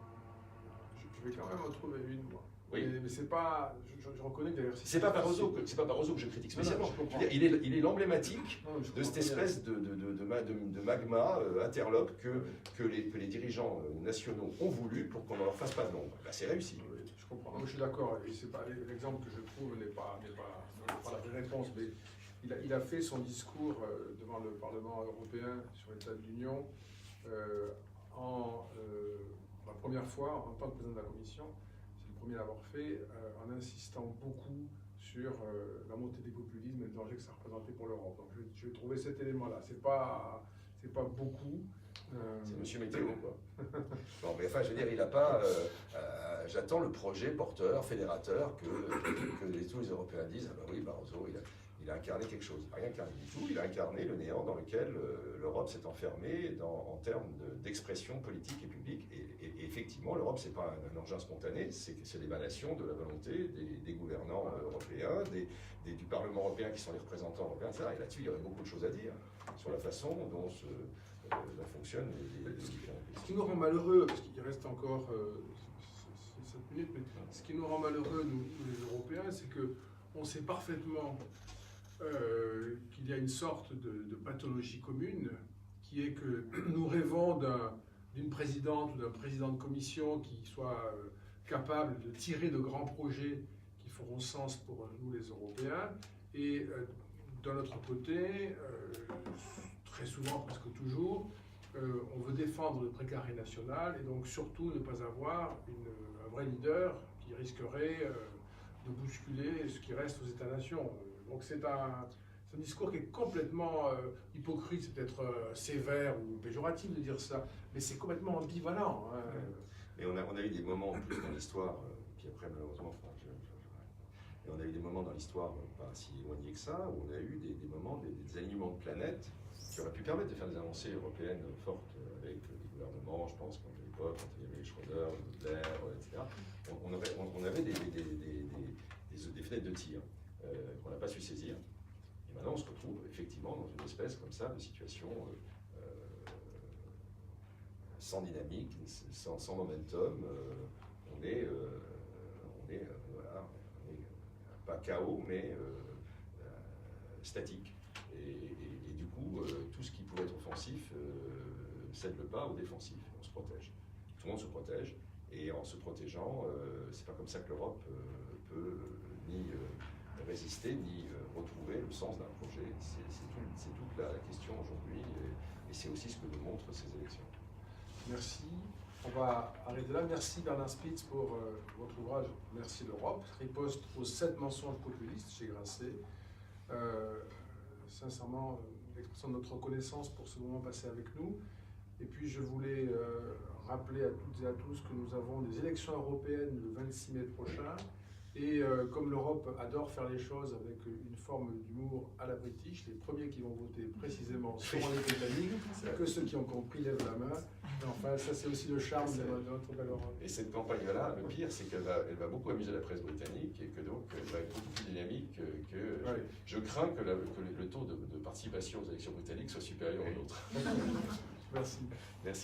Je vais quand même en trouver une, moi. Oui. Mais c'est pas. Je reconnais que d'ailleurs. C'est pas Barroso que je critique spécialement. Je veux dire, il est l'emblématique de cette espèce de magma interlope que les dirigeants nationaux ont voulu pour qu'on ne leur fasse pas de l'ombre. Là, c'est réussi. Oui, je comprends. Moi, je suis d'accord. Et c'est pas l'exemple que je trouve n'est pas la vraie réponse, mais il a fait son discours devant le Parlement européen sur l'état de l'Union la première fois en tant que président de la Commission. C'est le premier à l'avoir fait, en insistant beaucoup sur la montée des populismes et le danger que ça représentait pour l'Europe. Donc je vais trouver cet élément-là. C'est pas beaucoup. C'est Monsieur Météo, quoi. Bon, mais enfin, je veux dire, il n'a pas. J'attends le projet porteur, fédérateur, que tous les Européens disent. Ah ben oui, Barroso, il a incarné quelque chose. Rien incarné du tout. Il a incarné le néant dans lequel l'Europe s'est enfermée en termes d'expression politique et publique. Et effectivement, l'Europe, c'est pas un engin spontané, c'est l'émanation de la volonté des gouvernants européens, du Parlement européen qui sont les représentants européens, etc. Et là-dessus, il y aurait beaucoup de choses à dire sur la façon dont fonctionnent les différents pays. Ce qui nous rend malheureux, parce qu'il reste encore 7 minutes, mais ce qui nous rend malheureux, nous les Européens, c'est qu'on sait parfaitement qu'il y a une sorte de pathologie commune, qui est que nous rêvons d'une présidente ou d'un président de commission qui soit capable de tirer de grands projets qui feront sens pour nous les Européens, et d'un autre côté, très souvent, presque toujours, on veut défendre le précaré national et donc surtout ne pas avoir un vrai leader qui risquerait de bousculer ce qui reste aux États-nations. Donc c'est un discours qui est complètement hypocrite, c'est peut-être sévère ou péjoratif de dire ça, mais c'est complètement ambivalent. Hein. Mais on a eu des moments en plus dans l'histoire, puis après malheureusement, et on a eu des moments dans l'histoire pas si éloignés que ça, où on a eu des moments, des alignements de planètes qui auraient pu permettre de faire des avancées européennes fortes avec les gouvernements, je pense, à l'époque, quand il y avait Schröder, Blair, etc. On avait des fenêtres de tir qu'on n'a pas su saisir. Et maintenant, on se retrouve effectivement dans une espèce comme ça de situation sans dynamique, sans momentum. On est pas chaos, mais statique. Et du coup, tout ce qui pouvait être offensif cède le pas au défensif. On se protège. Tout le monde se protège. Et en se protégeant, c'est pas comme ça que l'Europe peut ni résister, ni retrouver le sens d'un projet. C'est toute la question aujourd'hui. Et c'est aussi ce que nous montrent ces élections. Merci. On va arrêter là. Merci Bernard Spitz pour votre ouvrage Merci l'Europe, riposte aux 7 mensonges populistes chez Grasset. Sincèrement, l'expression de notre reconnaissance pour ce moment passé avec nous. Et puis je voulais rappeler à toutes et à tous que nous avons des élections européennes le 26 mai prochain. Et comme l'Europe adore faire les choses avec une forme d'humour à la British, les premiers qui vont voter précisément seront les Britanniques, que ceux qui ont compris lèvent la main. Mais enfin, ça c'est aussi le charme de notre belle Europe. Et cette campagne-là, le pire, c'est qu'elle va beaucoup amuser la presse britannique et que donc elle va être beaucoup plus dynamique que... Ouais. Je crains que le taux de participation aux élections britanniques soit supérieur au nôtre. Merci. Merci.